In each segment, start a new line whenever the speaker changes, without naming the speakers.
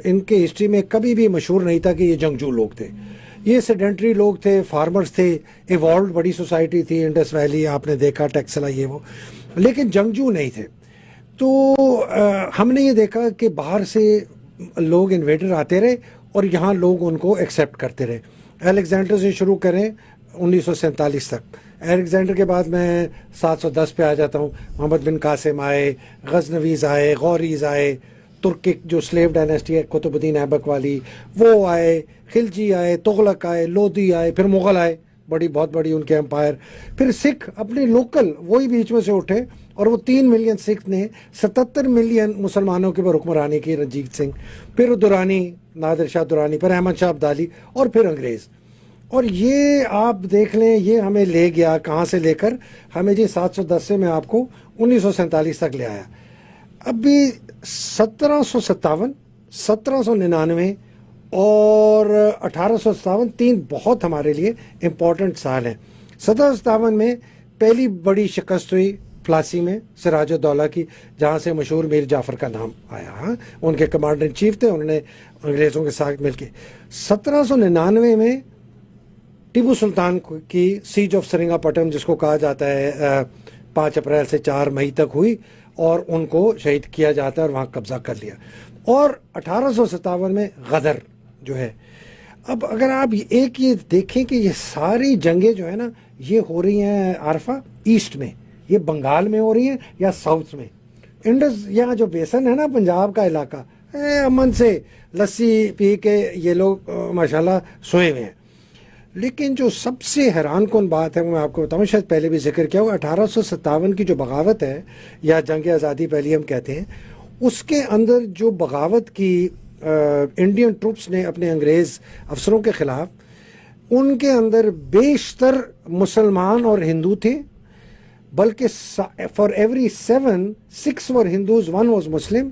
ان کے ہسٹری میں کبھی بھی مشہور نہیں تھا کہ یہ جنگجو لوگ تھے. یہ سیڈنٹری لوگ تھے, فارمرز تھے, ایوالوڈ بڑی سوسائٹی تھی, انڈس ویلی آپ نے دیکھا, ٹیکسلا, یہ وہ, لیکن جنگجو نہیں تھے. تو ہم نے یہ دیکھا کہ باہر سے لوگ انویڈر آتے رہے اور یہاں لوگ ان کو ایکسیپٹ کرتے رہے. الیگزینڈر سے شروع کریں 1947 تک. الیگزینڈر کے بعد میں 710 پہ آ جاتا ہوں. محمد بن قاسم آئے, غزنویز آئے, غوریز آئے, ترکک جو سلیو ڈائنیسٹی ہے قطب الدین ایبک والی وہ آئے, خلجی آئے, تغلق آئے, لودھی آئے, پھر مغل آئے, بہت بڑی ان کے امپائر. پھر سکھ اپنے لوکل وہی بیچ میں سے اٹھے اور وہ 3 ملین سکھ نے 77 ملین مسلمانوں کے اوپر حکمرانی کی, رنجیت سنگھ, پھر دورانی, نادر شاہ درانی, پھر احمد شاہ ابدالی اور پھر انگریز. اور یہ آپ دیکھ لیں یہ ہمیں لے گیا کہاں سے لے کر ہمیں جی 710 سے میں آپ کو 1947 تک لے آیا. ابھی 1757, 1799 اور 1857 3 بہت ہمارے لیے امپورٹنٹ سال ہیں. 1757 میں پہلی بڑی شکست ہوئی پلاسی میں سراج الدولہ کی, جہاں سے مشہور میر جعفر کا نام آیا. ان کے کمانڈر ان چیف تھے, انہوں نے انگریزوں کے ساتھ مل کے. 1799 میں ٹیپو سلطان کی سیج آف سرنگا پٹم جس کو کہا جاتا ہے 5 اپریل سے 4 مئی تک ہوئی اور ان کو شہید کیا جاتا ہے اور وہاں قبضہ کر لیا. اور 1857 میں غدر جو ہے. اب اگر آپ ایک یہ دیکھیں کہ یہ ساری جنگیں جو ہے نا یہ ہو رہی ہیں عارفہ ایسٹ میں, یہ بنگال میں ہو رہی ہیں یا ساؤتھ میں. انڈس یہاں جو بیسن ہے نا پنجاب کا علاقہ, امن سے لسی پی کے یہ لوگ ماشاءاللہ سوئے ہوئے ہیں. لیکن جو سب سے حیران کن بات ہے وہ میں آپ کو بتاؤں, شاید پہلے بھی ذکر کیا ہو, 1857 کی جو بغاوت ہے یا جنگ آزادی پہلی ہم کہتے ہیں, اس کے اندر جو بغاوت کی انڈین ٹروپس نے اپنے انگریز افسروں کے خلاف, ان کے اندر بیشتر مسلمان اور ہندو تھے, بلکہ for every 7, 6 were Hindus, 1 was مسلم.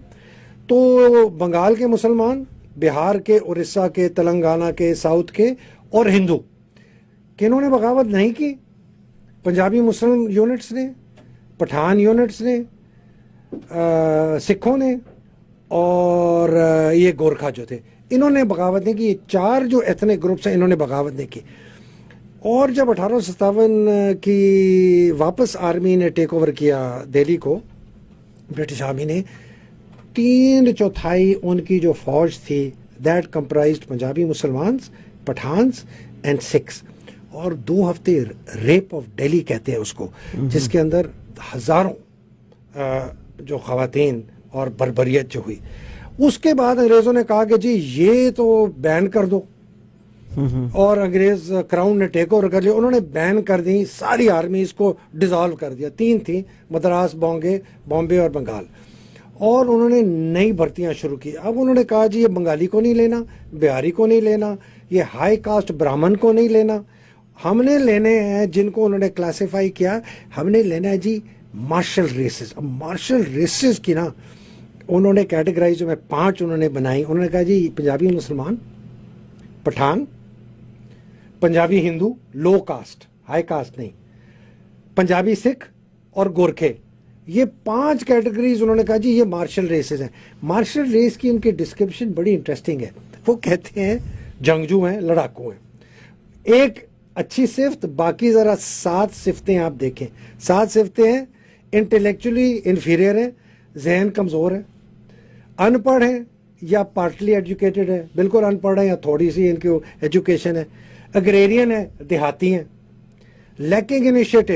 تو بنگال کے مسلمان, بہار کے, اڑیسہ کے, تلنگانہ کے, ساؤتھ کے اور ہندو. کنہوں نے بغاوت نہیں کی؟ پنجابی مسلم یونٹس نے, پٹھان یونٹس نے, سکھوں نے اور یہ گورکھا جو تھے, انہوں نے بغاوت نہیں کی. یہ 4 جو ایتھنک گروپس ہیں انہوں نے بغاوت نہیں کی. اور جب 1857 کی واپس آرمی نے ٹیک اوور کیا دہلی کو, برٹش آرمی نے, 3/4 ان کی جو فوج تھی دیٹ کمپرائزڈ پنجابی مسلمانز, پٹھانس اینڈ سکھس. اور 2 ہفتے ریپ آف ڈیلی کہتے ہیں اس کو, جس کے اندر ہزاروں جو خواتین اور بربریت جو ہوئی. اس کے بعد انگریزوں نے کہا کہ جی یہ تو بین کر دو, اور انگریز کراؤن نے ٹیک اوور کر لیا. انہوں نے بین کر دی ساری آرمیز کو, ڈیزالو کر دیا. 3 تھیں, مدراس, بامبے اور بنگال. اور انہوں نے نئی بھرتیاں شروع کی. اب انہوں نے کہا جی یہ بنگالی کو نہیں لینا, بہاری کو نہیں لینا, یہ ہائی کاسٹ برہمن کو نہیں لینا, ہم نے لینے ہیں جن کو انہوں نے کلاسیفائی کیا, ہم نے لینا ہے جی مارشل ریسز. اب مارشل ریسز کی نا انہوں نے کیٹیگرائز میں 5 انہوں نے بنائی. انہوں نے کہا جی پنجابی مسلمان, پٹھان, پنجابی ہندو لو کاسٹ, ہائی کاسٹ نہیں, پنجابی سکھ اور گورکھے, یہ 5 کیٹیگریز انہوں نے کہا جی یہ مارشل ریسز ہیں. مارشل ریس کی ان کی ڈسکرپشن بڑی انٹرسٹنگ ہے. وہ کہتے ہیں جنگجو ہیں, لڑاکو ہیں. ایک اچھی صفت, باقی ذرا 7 صفتیں آپ دیکھیں. 7 صفتیں ہیں, انٹلیکچولی انفیریئر ہیں, ذہن کمزور ہے, ان پڑھ ہیں یا پارٹلی ایجوکیٹڈ ہے, بالکل ان پڑھ ہیں یا تھوڑی سی ان کی ایجوکیشن ہے, اگریرین ہے, دیہاتی ہیں, لیکنگ انیشیٹو,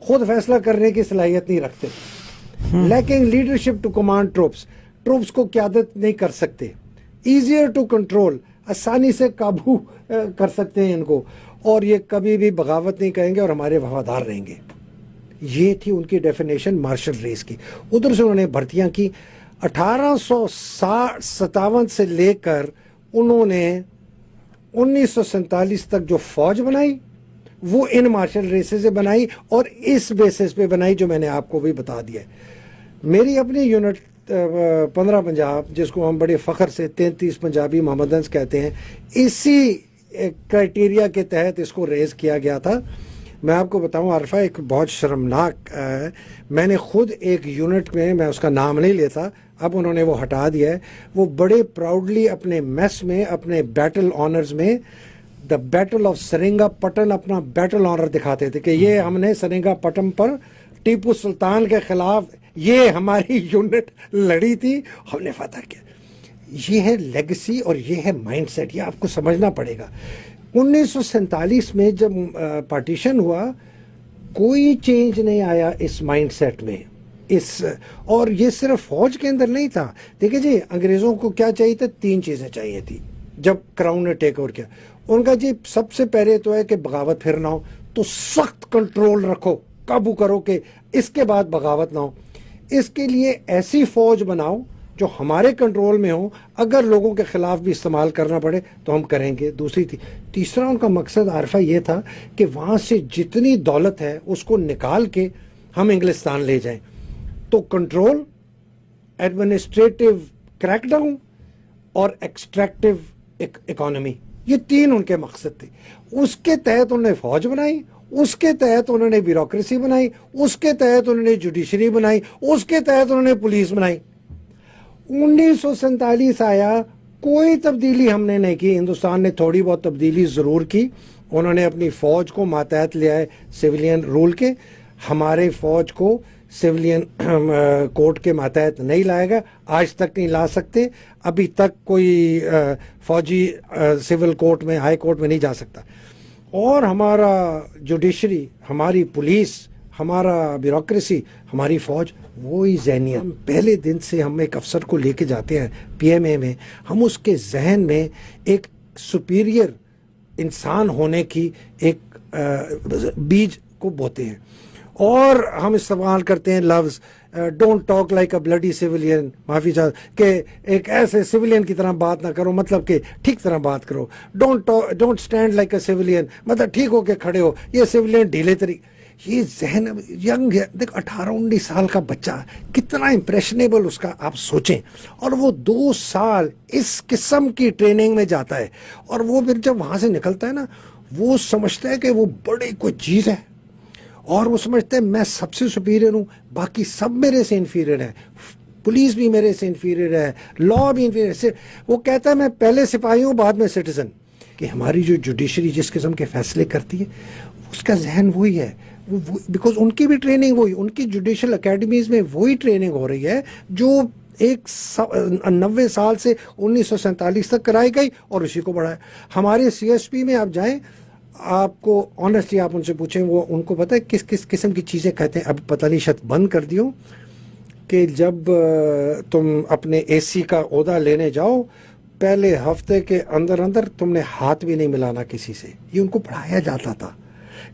خود فیصلہ کرنے کی صلاحیت نہیں رکھتے, lacking leadership to command troops کو قیادت نہیں کر سکتے, ایزیئر ٹو کنٹرول, آسانی سے قابو کر سکتے ہیں ان کو, اور یہ کبھی بھی بغاوت نہیں کریں گے اور ہمارے وفادار رہیں گے. یہ تھی ان کی ڈیفینیشن مارشل ریس کی. ادھر سے انہوں نے بھرتیاں کی. 1857 سے لے کر انہوں نے 1947 تک جو فوج بنائی وہ ان مارشل ریسز سے بنائی, اور اس بیسس پہ بنائی جو میں نے آپ کو بھی بتا دیا ہے. میری اپنی یونٹ 15 پنجاب, جس کو ہم بڑے فخر سے 33 پنجابی محمدنز کہتے ہیں, اسی کرائٹیریا کے تحت اس کو ریز کیا گیا تھا. میں آپ کو بتاؤں عارفہ ایک بہت شرمناک میں نے خود ایک یونٹ میں اس کا نام نہیں لیتا، اب انہوں نے وہ ہٹا دیا ہے، وہ بڑے پراؤڈلی اپنے میس میں اپنے بیٹل آنرز میں دا بیٹل آف سرنگا پٹن اپنا بیٹل آنر دکھاتے تھے کہ یہ ہم نے سرنگا پٹن پر ٹیپو سلطان کے خلاف یہ ہماری یونٹ لڑی تھی، ہم نے فتح کیا۔ یہ ہے لیگسی اور یہ ہے مائنڈ سیٹ، یہ آپ کو سمجھنا پڑے گا۔ 1947 میں جب پارٹیشن ہوا کوئی چینج نہیں آیا اس مائنڈ سیٹ میں، اور یہ صرف فوج کے اندر نہیں تھا۔ دیکھیں جی انگریزوں کو کیا چاہیے تھا، 3 چیزیں چاہیے تھی جب کراؤن نے ٹیک اوور کیا۔ ان کا جی سب سے پہلے تو ہے کہ بغاوت پھر نہ ہو، تو سخت کنٹرول رکھو، قابو کرو کہ اس کے بعد بغاوت نہ ہو۔ اس کے لیے ایسی فوج بناؤ جو ہمارے کنٹرول میں ہو، اگر لوگوں کے خلاف بھی استعمال کرنا پڑے تو ہم کریں گے۔ تیسرا ان کا مقصد عارفہ یہ تھا کہ وہاں سے جتنی دولت ہے اس کو نکال کے ہم انگلستان لے جائیں۔ تو کنٹرول، ایڈمنسٹریٹو کریک ڈاؤن اور ایکسٹریکٹیو اکانومی، یہ 3 ان کے مقصد تھے۔ اس کے تحت انہوں نے فوج بنائی، اس کے تحت انہوں نے بیوروکریسی بنائی، اس کے تحت انہوں نے جوڈیشری بنائی، اس کے تحت انہوں نے پولیس بنائی۔ 1947 آیا، کوئی تبدیلی ہم نے نہیں کی۔ ہندوستان نے تھوڑی بہت تبدیلی ضرور کی، انہوں نے اپنی فوج کو ماتحت لے آئے سویلین رول کے، ہمارے فوج کو سویلین کوڈ کے ماتحت نہیں لائے گا، آج تک نہیں لا سکتے۔ ابھی تک کوئی فوجی سول کورٹ میں، ہائی کورٹ میں نہیں جا سکتا۔ اور ہمارا جوڈیشری، ہماری پولیس، ہمارا بیوروکریسی، ہماری فوج وہی ذہنیت۔ پہلے دن سے ہم ایک افسر کو لے کے جاتے ہیں پی ایم اے میں، ہم اس کے ذہن میں ایک سپیریئر انسان ہونے کی ایک بیج کو بوتے ہیں، اور ہم استعمال کرتے ہیں لفظ don't talk like a bloody civilian, معافی چاہ کہ ایک ایسے سویلین کی طرح بات نہ کرو، مطلب کہ ٹھیک طرح بات کرو۔ Don't stand like a civilian, مطلب ٹھیک ہو کے کھڑے ہو، یہ سویلین ڈھیلے طریقے۔ یہ ذہن ینگ ہے، دیکھ 18-19 سال کا بچہ کتنا امپریشنیبل اس کا آپ سوچیں، اور وہ 2 سال اس قسم کی ٹریننگ میں جاتا ہے، اور وہ پھر جب وہاں سے نکلتا ہے نا، وہ سمجھتا ہے کہ وہ بڑی کوئی چیز ہے، اور وہ سمجھتے ہیں میں سب سے سپیریئر ہوں، باقی سب میرے سے انفیریئر ہے، پولیس بھی میرے سے انفیریئر ہے، لا بھی انفیریئر ہے۔ وہ کہتا ہے میں پہلے سپاہی ہوں بعد میں سٹیزن۔ کہ ہماری جو جوڈیشری جس قسم کے فیصلے کرتی ہے اس کا ذہن وہی ہے، بیکاز ان کی بھی ٹریننگ وہی، ان کی جوڈیشل اکیڈمیز میں وہی ٹریننگ ہو رہی ہے جو 90 سال سے 1947 تک کرائی گئی، اور اسی کو بڑھایا۔ ہمارے سی ایس پی میں آپ جائیں، آپ کو آنیسٹلی آپ ان سے پوچھیں، وہ ان کو پتہ ہے کس کس قسم کی چیزیں کہتے ہیں۔ اب پتہ نہیں شاید بند کر دیوں کہ جب تم اپنے اے سی کا عہدہ لینے جاؤ، پہلے ہفتے کے اندر تم نے ہاتھ بھی نہیں ملانا کسی سے۔ یہ ان کو پڑھایا جاتا تھا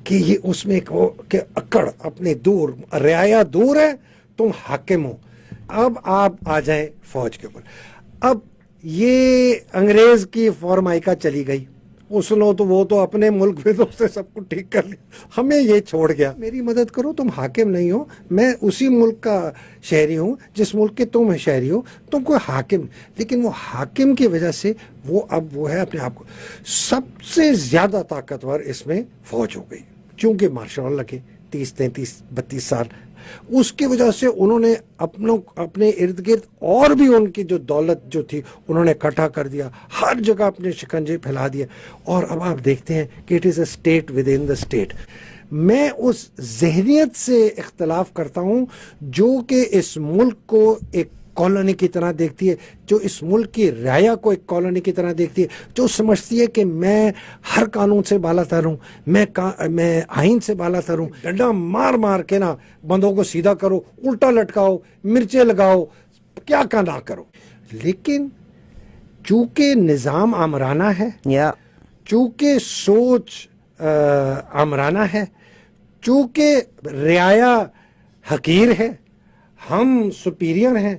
کہ یہ اس میں کہ اکڑ اپنے دور، رعایا دور ہے، تم حاکم ہو۔ اب آپ آ جائیں فوج کے اوپر، اب یہ انگریز کی فارمائکا چلی گئی، اس نے تو وہ تو اپنے ملک میں تو اس نے سب کو ٹھیک کر لیا، ہمیں یہ چھوڑ گیا۔ میری مدد کرو، تم حاکم نہیں ہو، میں اسی ملک کا شہری ہوں جس ملک کے تم شہری ہو، تم کوئی حاکم۔ لیکن وہ حاکم کی وجہ سے وہ اب وہ ہے اپنے آپ کو سب سے زیادہ طاقتور اس میں فوج ہو گئی، چونکہ مارشل لا لگے 30 33 32 سال، اس کی وجہ سے انہوں نے اپنے ارد گرد اور بھی ان کی جو دولت جو تھی انہوں نے اکٹھا کر دیا، ہر جگہ اپنے شکنجے پھیلا دیا، اور اب آپ دیکھتے ہیں کہ it is a state with in the state. میں اس ذہنیت سے اختلاف کرتا ہوں جو کہ اس ملک کو ایک کالونی کی طرح دیکھتی ہے، جو اس ملک کی رعایا کو ایک کالونی کی طرح دیکھتی ہے، جو سمجھتی ہے کہ میں ہر قانون سے بالا تر ہوں، میں آئین سے بالا تر ہوں، ڈنڈا مار مار کے نا بندوں کو سیدھا کرو، الٹا لٹکاؤ، مرچیں لگاؤ، کیا کا نہ کرو۔ لیکن چونکہ نظام آمرانہ ہے، چونکہ سوچ آمرانہ ہے، چونکہ رعایا حقیر ہے، ہم سپیریئر ہیں،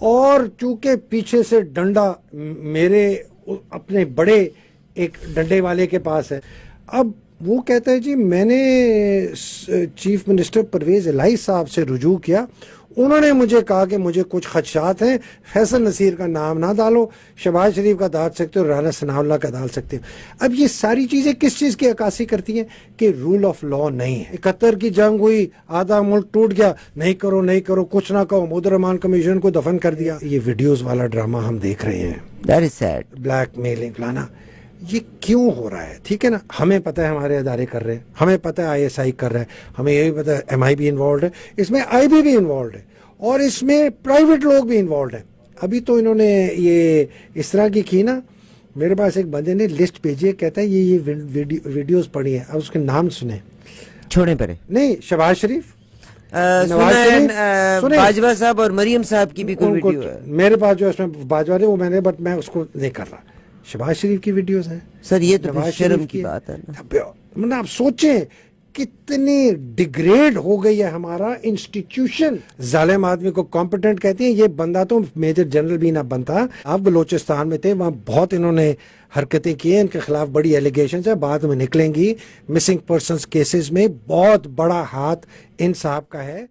اور چونکہ پیچھے سے ڈنڈا میرے اپنے بڑے ایک ڈنڈے والے کے پاس ہے۔ اب وہ کہتا ہے جی میں نے چیف منسٹر پرویز الہی صاحب سے رجوع کیا، انہوں نے مجھے کہا کہ مجھے کچھ خدشات ہیں، فیصل نصیر کا نام نہ ڈالو، شہباز شریف کا ڈال سکتے ہو، رانا ثناء اللہ کا ڈال سکتے ہو۔ اب یہ ساری چیزیں کس چیز کی عکاسی کرتی ہیں کہ رول آف لا نہیں ہے۔ 71 کی جنگ ہوئی، آدھا ملک ٹوٹ گیا، نہیں کرو نہیں کرو، کچھ نہ کہو، محمود الرحمان کمیشن کو دفن کر دیا۔ یہ ویڈیوز والا ڈرامہ ہم دیکھ رہے ہیں،
That is sad.
Black mailing فلانا، یہ کیوں ہو رہا ہے؟ ٹھیک ہے نا، ہمیں پتہ ہے ہمارے ادارے کر رہے ہیں، ہمیں پتہ ہے ISI کر رہا ہے، ہمیں یہ بھی پتہ ہے MI بھی انوالوڈ ہے، اس میں IB بھی انوالوڈ ہے، اور اس میں پرائیویٹ لوگ بھی انوالوڈ ہیں۔ ابھی تو انہوں نے یہ اس طرح کی نا، میرے پاس ایک بندے نے لسٹ بھیجی ہے، کہتا ہے یہ ویڈیوز پڑھی ہیں، اب اس کے نام سنیں،
چھوڑیں پڑے
نہیں شہباز شریف، نواز شریف، سنیں،
باجوہ صاحب اور مریم صاحب کی بھی کوئی
ان کو
ویڈیو ہے
میرے پاس جو اس میں باجوہ نے وہ میں نے، بٹ میں اس کو نہیں کر رہا۔ شہباز شریف کی ویڈیوز ہیں
سر، یہ تو
نواز
شرم
شریف
کی بات ہے نا۔
مطلب آپ سوچیں کتنی ڈیگریڈ ہو گئی ہے ہمارا انسٹیٹیوشن۔ ظالم آدمی کو کمپیٹنٹ کہتے ہیں، یہ بندہ تو میجر جنرل بھی نہ بنتا۔ آپ بلوچستان میں تھے، وہاں بہت انہوں نے حرکتیں کی ہیں، ان کے خلاف بڑی ایلیگیشنز ہیں، بعد میں نکلیں گی۔ مسنگ پرسنز کیسز میں بہت بڑا ہاتھ ان صاحب کا ہے۔